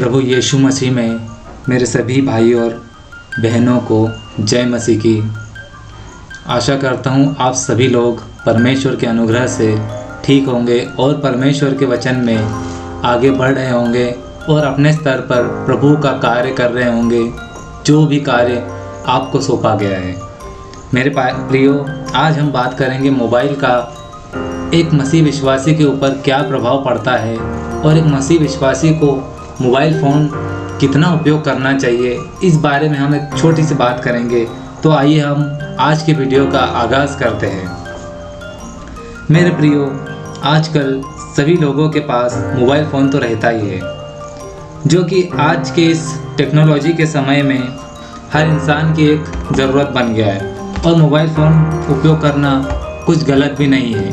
प्रभु यीशु मसीह में मेरे सभी भाई और बहनों को जय मसीह की। आशा करता हूँ आप सभी लोग परमेश्वर के अनुग्रह से ठीक होंगे और परमेश्वर के वचन में आगे बढ़ रहे होंगे और अपने स्तर पर प्रभु का कार्य कर रहे होंगे, जो भी कार्य आपको सौंपा गया है। मेरे प्रियो, आज हम बात करेंगे मोबाइल का एक मसीह विश्वासी के ऊपर क्या प्रभाव पड़ता है और एक मसीह विश्वासी को मोबाइल फ़ोन कितना उपयोग करना चाहिए, इस बारे में हम एक छोटी सी बात करेंगे। तो आइए हम आज के वीडियो का आगाज़ करते हैं। मेरे प्रियो, आजकल सभी लोगों के पास मोबाइल फ़ोन तो रहता ही है, जो कि आज के इस टेक्नोलॉजी के समय में हर इंसान की एक ज़रूरत बन गया है। और मोबाइल फ़ोन उपयोग करना कुछ गलत भी नहीं है,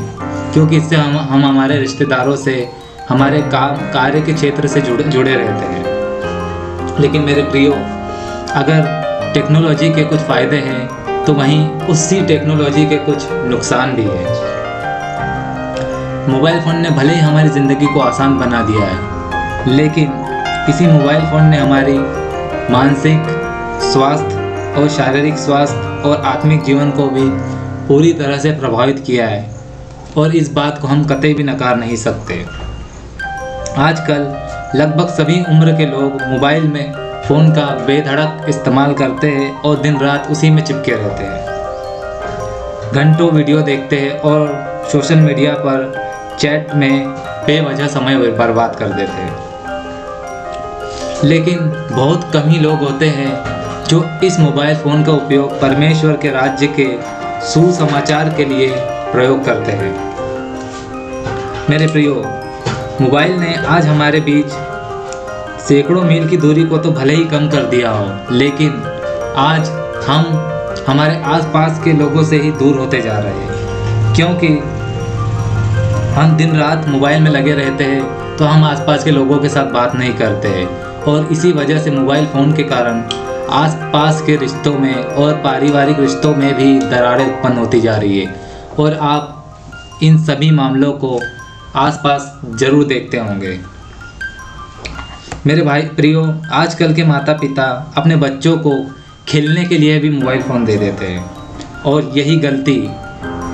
क्योंकि इससे हम हमारे रिश्तेदारों से, हमारे कार्य के क्षेत्र से जुड़े रहते हैं। लेकिन मेरे प्रियो, अगर टेक्नोलॉजी के कुछ फ़ायदे हैं तो वहीं उसी टेक्नोलॉजी के कुछ नुकसान भी हैं। मोबाइल फ़ोन ने भले ही हमारी ज़िंदगी को आसान बना दिया है, लेकिन इसी मोबाइल फ़ोन ने हमारी मानसिक स्वास्थ्य और शारीरिक स्वास्थ्य और आत्मिक जीवन को भी पूरी तरह से प्रभावित किया है, और इस बात को हम कतई भी नकार नहीं सकते। आजकल लगभग सभी उम्र के लोग मोबाइल में फ़ोन का बेधड़क इस्तेमाल करते हैं और दिन रात उसी में चिपके रहते हैं। घंटों वीडियो देखते हैं और सोशल मीडिया पर चैट में बेवजह समय बर्बाद कर देते हैं। लेकिन बहुत कम ही लोग होते हैं जो इस मोबाइल फ़ोन का उपयोग परमेश्वर के राज्य के सुसमाचार के लिए प्रयोग करते हैं। मेरे प्रियो, मोबाइल ने आज हमारे बीच सैकड़ों मील की दूरी को तो भले ही कम कर दिया हो, लेकिन आज हम हमारे आसपास के लोगों से ही दूर होते जा रहे हैं, क्योंकि हम दिन रात मोबाइल में लगे रहते हैं तो हम आसपास के लोगों के साथ बात नहीं करते हैं। और इसी वजह से मोबाइल फ़ोन के कारण आसपास के रिश्तों में और पारिवारिक रिश्तों में भी दरारें उत्पन्न होती जा रही है। और आप इन सभी मामलों को आसपास ज़रूर देखते होंगे। मेरे भाई प्रियो, आजकल के माता पिता अपने बच्चों को खेलने के लिए भी मोबाइल फ़ोन दे देते हैं, और यही गलती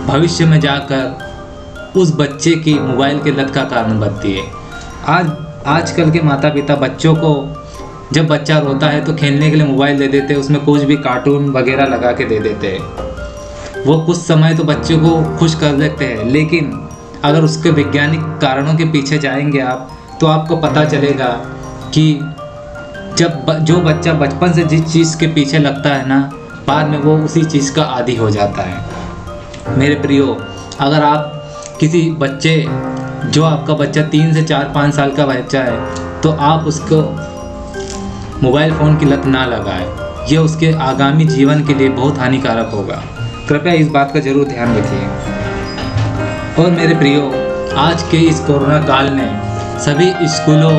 भविष्य में जाकर उस बच्चे की मोबाइल के लत का कारण बनती है। आजकल के माता पिता बच्चों को, जब बच्चा रोता है तो खेलने के लिए मोबाइल दे देते हैं, उसमें कुछ भी कार्टून वगैरह लगा के दे देते हैं। वो कुछ समय तो बच्चे को खुश कर देते हैं, लेकिन अगर उसके वैज्ञानिक कारणों के पीछे जाएंगे आप, तो आपको पता चलेगा कि जब जो बच्चा बचपन से जिस चीज़ के पीछे लगता है ना, बाद में वो उसी चीज़ का आदी हो जाता है। मेरे प्रियो, अगर आप किसी बच्चे, जो आपका बच्चा 3 से 4-5 साल का बच्चा है, तो आप उसको मोबाइल फ़ोन की लत ना लगाएं। ये उसके आगामी जीवन के लिए बहुत हानिकारक होगा। कृपया इस बात का ज़रूर ध्यान रखिए। और मेरे प्रियो, आज के इस कोरोना काल ने सभी स्कूलों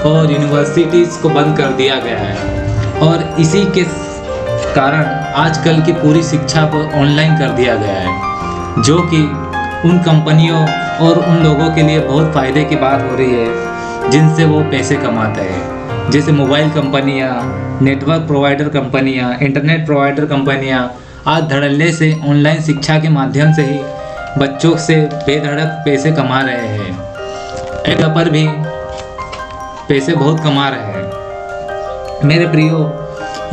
और यूनिवर्सिटीज़ को बंद कर दिया गया है, और इसी के कारण आजकल की पूरी शिक्षा को ऑनलाइन कर दिया गया है, जो कि उन कंपनियों और उन लोगों के लिए बहुत फ़ायदे की बात हो रही है जिनसे वो पैसे कमाते हैं। जैसे मोबाइल कंपनियां, नेटवर्क प्रोवाइडर कंपनियां, इंटरनेट प्रोवाइडर कंपनियां आज धड़ल्ले से ऑनलाइन शिक्षा के माध्यम से ही बच्चों से बेधड़क पैसे कमा रहे हैं। एक पर भी पैसे बहुत कमा रहे हैं। मेरे प्रियो,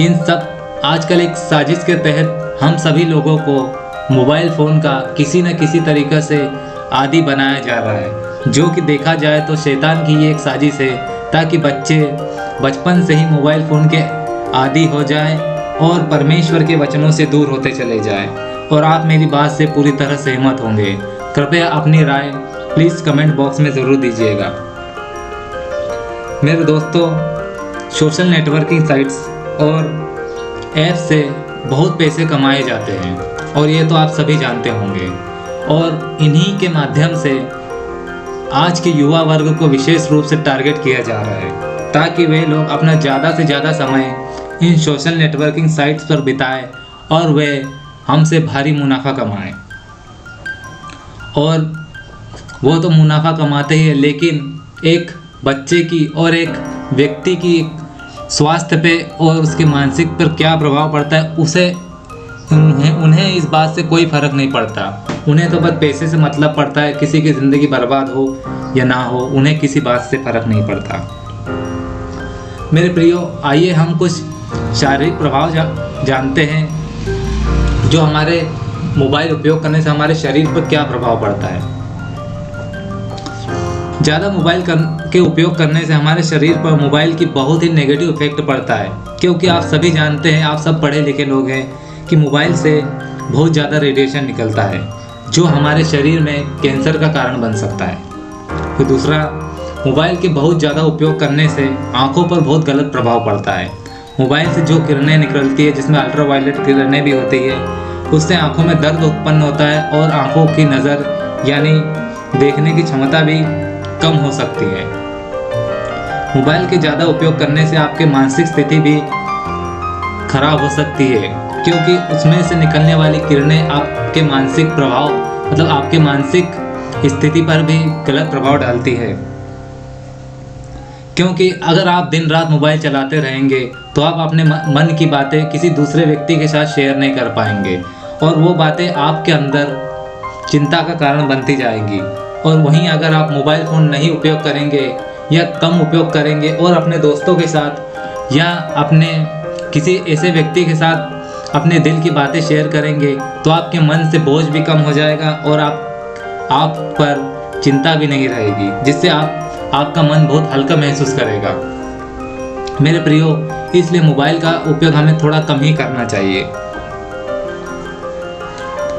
इन सब आजकल एक साजिश के तहत हम सभी लोगों को मोबाइल फ़ोन का किसी न किसी तरीक़े से आदी बनाया जा रहा है, जो कि देखा जाए तो शैतान की ये एक साजिश है, ताकि बच्चे बचपन से ही मोबाइल फ़ोन के आदी हो जाएं और परमेश्वर के वचनों से दूर होते चले जाएं। और आप मेरी बात से पूरी तरह सहमत होंगे। कृपया अपनी राय प्लीज़ कमेंट बॉक्स में ज़रूर दीजिएगा। मेरे दोस्तों, सोशल नेटवर्किंग साइट्स और ऐप से बहुत पैसे कमाए जाते हैं, और ये तो आप सभी जानते होंगे। और इन्हीं के माध्यम से आज के युवा वर्ग को विशेष रूप से टारगेट किया जा रहा है, ताकि वे लोग अपना ज़्यादा से ज़्यादा समय इन सोशल नेटवर्किंग साइट्स पर बिताएं और वे हमसे भारी मुनाफा कमाएं। और वो तो मुनाफा कमाते ही है, लेकिन एक बच्चे की और एक व्यक्ति की स्वास्थ्य पे और उसके मानसिक पर क्या प्रभाव पड़ता है उन्हें इस बात से कोई फर्क नहीं पड़ता। उन्हें तो बस पैसे से मतलब पड़ता है, किसी की ज़िंदगी बर्बाद हो या ना हो, उन्हें किसी बात से फ़र्क नहीं पड़ता। मेरे प्रियो, आइए हम कुछ शारीरिक प्रभाव जानते हैं जो हमारे मोबाइल उपयोग करने से हमारे शरीर पर क्या प्रभाव पड़ता है। ज़्यादा मोबाइल के उपयोग करने से हमारे शरीर पर मोबाइल की बहुत ही नेगेटिव इफेक्ट पड़ता है, क्योंकि आप सभी जानते हैं, आप सब पढ़े लिखे लोग हैं कि मोबाइल से बहुत ज़्यादा रेडिएशन निकलता है जो हमारे शरीर में कैंसर का कारण बन सकता है। फिर दूसरा, मोबाइल के बहुत ज़्यादा उपयोग करने से आँखों पर बहुत गलत प्रभाव पड़ता है। मोबाइल से जो किरणें निकलती है, जिसमें अल्ट्रावायलेट किरणें भी होती है, उससे आँखों में दर्द उत्पन्न होता है और आँखों की नज़र यानी देखने की क्षमता भी कम हो सकती है। मोबाइल के ज़्यादा उपयोग करने से आपके मानसिक स्थिति भी खराब हो सकती है, क्योंकि उसमें से निकलने वाली किरणें आपके मानसिक प्रभाव मतलब आपके मानसिक स्थिति पर भी गलत प्रभाव डालती है। क्योंकि अगर आप दिन रात मोबाइल चलाते रहेंगे तो आप अपने मन की बातें किसी दूसरे व्यक्ति के साथ शेयर नहीं कर पाएंगे और वो बातें आपके अंदर चिंता का कारण बनती जाएंगी। और वहीं अगर आप मोबाइल फ़ोन नहीं उपयोग करेंगे या कम उपयोग करेंगे और अपने दोस्तों के साथ या अपने किसी ऐसे व्यक्ति के साथ अपने दिल की बातें शेयर करेंगे तो आपके मन से बोझ भी कम हो जाएगा और आप पर चिंता भी नहीं रहेगी, जिससे आपका मन बहुत हल्का महसूस करेगा। मेरे प्रियो, इसलिए मोबाइल का उपयोग हमें थोड़ा कम ही करना चाहिए,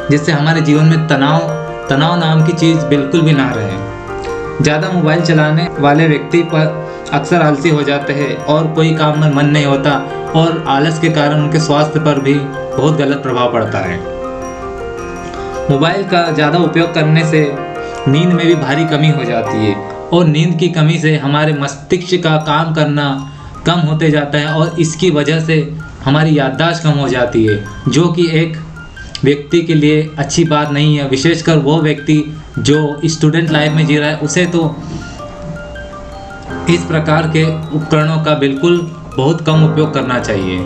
जिससे हमारे जीवन में तनाव नाम की चीज़ बिल्कुल भी ना रहे। ज़्यादा मोबाइल चलाने वाले व्यक्ति पर अक्सर आलसी हो जाते हैं और कोई काम में मन नहीं होता और आलस के कारण उनके स्वास्थ्य पर भी बहुत गलत प्रभाव पड़ता है। मोबाइल का ज़्यादा उपयोग करने से नींद में भी भारी कमी हो जाती है और नींद की कमी से हमारे मस्तिष्क का काम करना कम होते जाता है और इसकी वजह से हमारी याददाश्त कम हो जाती है, जो कि एक व्यक्ति के लिए अच्छी बात नहीं है। विशेषकर वो व्यक्ति जो स्टूडेंट लाइफ में जी रहा है, उसे तो इस प्रकार के उपकरणों का बिल्कुल बहुत कम उपयोग करना चाहिए,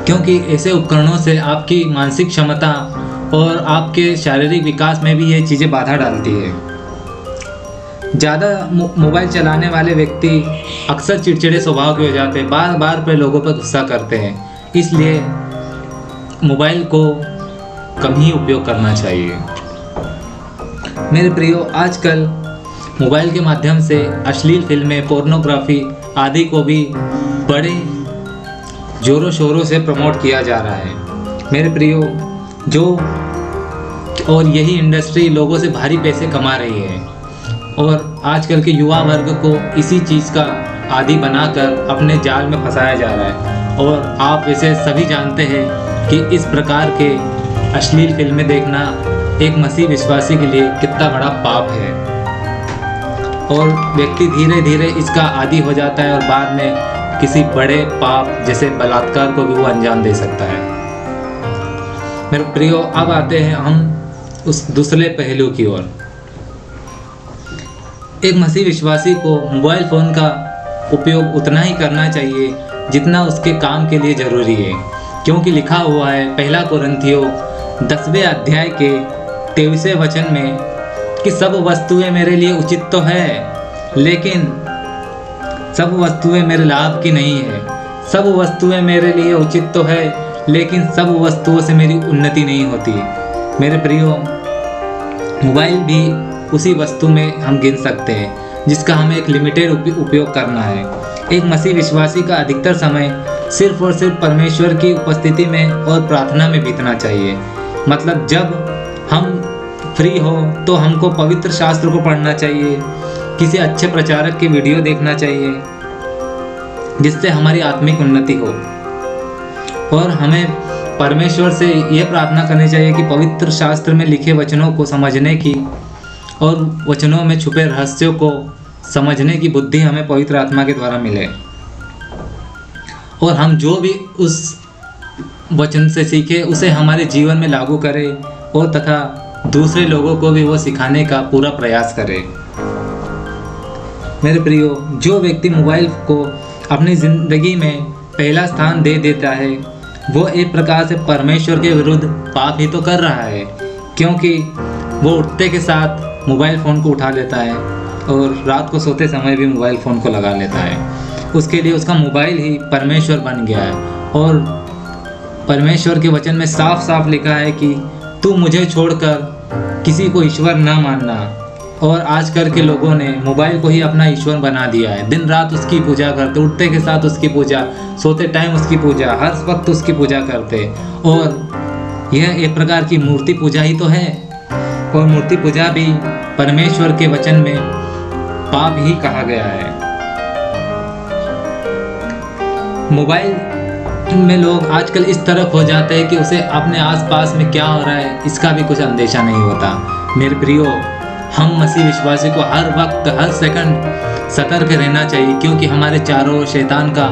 क्योंकि ऐसे उपकरणों से आपकी मानसिक क्षमता और आपके शारीरिक विकास में भी ये चीज़ें बाधा डालती है। ज़्यादा मोबाइल चलाने वाले व्यक्ति अक्सर चिड़चिड़े स्वभाव के हो जाते हैं, बार बार पे लोगों पर गुस्सा करते हैं। इसलिए मोबाइल को कम ही उपयोग करना चाहिए। मेरे प्रियो, आजकल मोबाइल के माध्यम से अश्लील फिल्में, पोर्नोग्राफी आदि को भी बड़े ज़ोरों शोरों से प्रमोट किया जा रहा है। मेरे प्रियो, और यही इंडस्ट्री लोगों से भारी पैसे कमा रही है और आजकल के युवा वर्ग को इसी चीज़ का आदी बनाकर अपने जाल में फंसाया जा रहा है। और आप इसे सभी जानते हैं कि इस प्रकार के अश्लील फिल्में देखना एक मसीह विश्वासी के लिए कितना बड़ा पाप है और व्यक्ति धीरे धीरे इसका आदी हो जाता है और बाद में किसी बड़े पाप जैसे बलात्कार को भी वो अंजाम दे सकता है। मेरे प्रियो, अब आते हैं हम उस दूसरे पहलू की ओर। एक मसीह विश्वासी को मोबाइल फ़ोन का उपयोग उतना ही करना चाहिए जितना उसके काम के लिए ज़रूरी है, क्योंकि लिखा हुआ है पहला कोरिन्थियों 10वें अध्याय के 23वें वचन में कि सब वस्तुएं मेरे लिए उचित तो है, लेकिन सब वस्तुएं मेरे लाभ की नहीं है। सब वस्तुएं मेरे लिए उचित तो है, लेकिन सब वस्तुओं से मेरी उन्नति नहीं होती। मेरे प्रियो, मोबाइल भी उसी वस्तु में हम गिन सकते हैं जिसका हमें एक लिमिटेड उपयोग करना है। एक मसीह विश्वासी का अधिकतर समय सिर्फ और सिर्फ परमेश्वर की उपस्थिति में और प्रार्थना में बीतना चाहिए। मतलब जब हम फ्री हो तो हमको पवित्र शास्त्र को पढ़ना चाहिए, किसी अच्छे प्रचारक की वीडियो देखना चाहिए जिससे हमारी आत्मिक उन्नति हो, और हमें परमेश्वर से यह प्रार्थना करनी चाहिए कि पवित्र शास्त्र में लिखे वचनों को समझने की और वचनों में छुपे रहस्यों को समझने की बुद्धि हमें पवित्र आत्मा के द्वारा मिले और हम जो भी उस वचन से सीखे उसे हमारे जीवन में लागू करें और तथा दूसरे लोगों को भी वो सिखाने का पूरा प्रयास करें। मेरे प्रियो, जो व्यक्ति मोबाइल को अपनी ज़िंदगी में पहला स्थान दे देता है वो एक प्रकार से परमेश्वर के विरुद्ध पाप ही तो कर रहा है, क्योंकि वो उठते के साथ मोबाइल फ़ोन को उठा लेता है और रात को सोते समय भी मोबाइल फ़ोन को लगा लेता है। उसके लिए उसका मोबाइल ही परमेश्वर बन गया है। और परमेश्वर के वचन में साफ साफ लिखा है कि तू मुझे छोड़कर किसी को ईश्वर न मानना। और आजकल के लोगों ने मोबाइल को ही अपना ईश्वर बना दिया है। दिन रात उसकी पूजा करते, उठते के साथ उसकी पूजा, सोते टाइम उसकी पूजा, हर वक्त उसकी पूजा करते। और यह एक प्रकार की मूर्ति पूजा ही तो है, और मूर्ति पूजा भी परमेश्वर के वचन में पाप ही कहा गया है। मोबाइल में लोग आजकल इस तरह खो जाते हैं कि उसे अपने आसपास में क्या हो रहा है इसका भी कुछ अंदेशा नहीं होता। मेरे प्रियो, हम मसीह विश्वासी को हर वक्त हर सेकंड सतर्क रहना चाहिए, क्योंकि हमारे चारों ओर शैतान का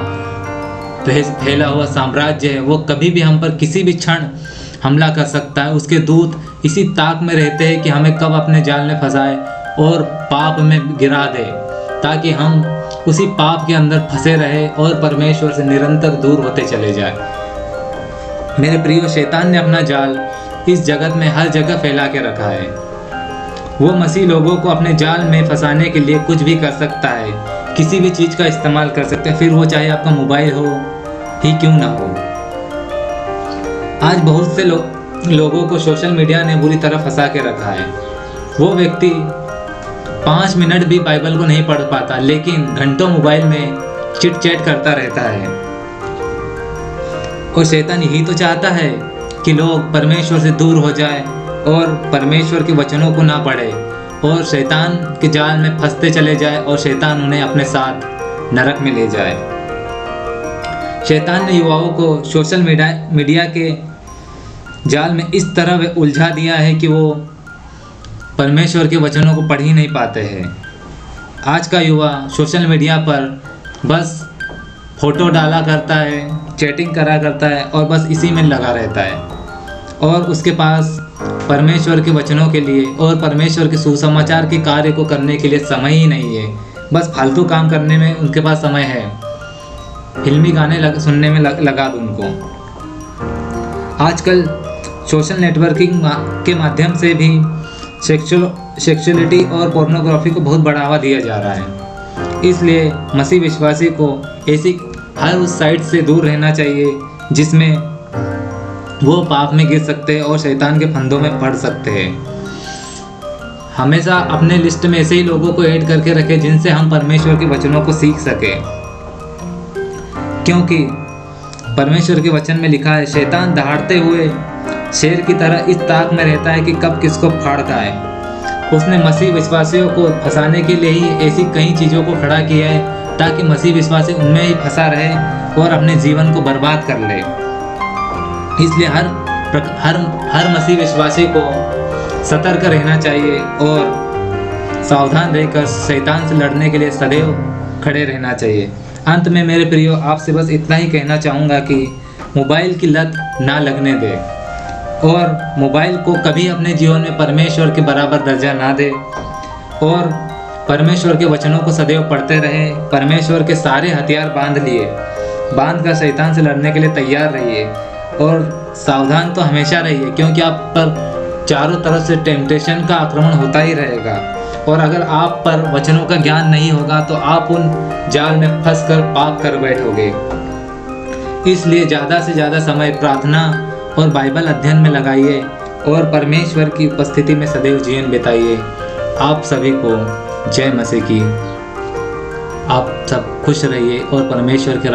फैला हुआ साम्राज्य है। वो कभी भी हम पर किसी भी क्षण हमला कर सकता है। उसके दूत इसी ताक में रहते हैं कि हमें कब अपने जाल में फंसाए और पाप में गिरा दे, ताकि हम उसी पाप के अंदर फंसे रहे और परमेश्वर से निरंतर दूर होते चले जाए। मेरे प्रियो, शैतान ने अपना जाल इस जगत में हर जगह फैला के रखा है। वो मसीह लोगों को अपने जाल में फंसाने के लिए कुछ भी कर सकता है, किसी भी चीज़ का इस्तेमाल कर सकता है, फिर वो चाहे आपका मोबाइल हो ही क्यों ना हो। आज बहुत से लोगों को सोशल मीडिया ने बुरी तरह फंसा के रखा है। वो व्यक्ति 5 मिनट भी बाइबल को नहीं पढ़ पाता, लेकिन घंटों मोबाइल में चिट चैट करता रहता है। और शैतान यही तो चाहता है कि लोग परमेश्वर से दूर हो जाए और परमेश्वर के वचनों को ना पढ़े और शैतान के जाल में फंसते चले जाए और शैतान उन्हें अपने साथ नरक में ले जाए। शैतान ने युवाओं को सोशल मीडिया के जाल में इस तरह उलझा दिया है कि वो परमेश्वर के वचनों को पढ़ ही नहीं पाते हैं। आज का युवा सोशल मीडिया पर बस फोटो डाला करता है, चैटिंग करा करता है और बस इसी में लगा रहता है, और उसके पास परमेश्वर के वचनों के लिए और परमेश्वर के सुसमाचार के कार्य को करने के लिए समय ही नहीं है। बस फालतू काम करने में उनके पास समय है, फिल्मी गाने सुनने में लगा दो उनको। आजकल सोशल नेटवर्किंग के माध्यम से भी सेक्सुअलिटी और पोर्नोग्राफी को बहुत बढ़ावा दिया जा रहा है। इसलिए मसीह विश्वासी को ऐसी हर उस साइट से दूर रहना चाहिए जिसमें वो पाप में गिर सकते हैं और शैतान के फंदों में पड़ सकते हैं। हमेशा अपने लिस्ट में ऐसे ही लोगों को ऐड करके रखें जिनसे हम परमेश्वर के वचनों को सीख सकें, क्योंकि परमेश्वर के वचन में लिखा है, शैतान दहाड़ते हुए शेर की तरह इस ताक में रहता है कि कब किसको फाड़ खाए। उसने मसीह विश्वासियों को फंसाने के लिए ही ऐसी कई चीज़ों को खड़ा किया है ताकि मसीह विश्वासी उनमें ही फंसा रहे और अपने जीवन को बर्बाद कर ले। इसलिए हर मसीह विश्वासी को सतर्क रहना चाहिए और सावधान रहकर शैतान से लड़ने के लिए सदैव खड़े रहना चाहिए। अंत में मेरे प्रियो, आपसे बस इतना ही कहना चाहूँगा कि मोबाइल की लत ना लगने दे और मोबाइल को कभी अपने जीवन में परमेश्वर के बराबर दर्जा ना दे, और परमेश्वर के वचनों को सदैव पढ़ते रहें। परमेश्वर के सारे हथियार बांध कर शैतान से लड़ने के लिए तैयार रहिए और सावधान तो हमेशा रहिए, क्योंकि आप पर चारों तरफ से टेम्पटेशन का आक्रमण होता ही रहेगा। और अगर आप पर वचनों का ज्ञान नहीं होगा तो आप उन जाल में फंसकर पाप कर बैठोगे। इसलिए ज़्यादा से ज़्यादा समय प्रार्थना और बाइबल अध्ययन में लगाइए और परमेश्वर की उपस्थिति में सदैव जीवन बिताइए। आप सभी को जय मसीह की। आप सब खुश रहिए और परमेश्वर के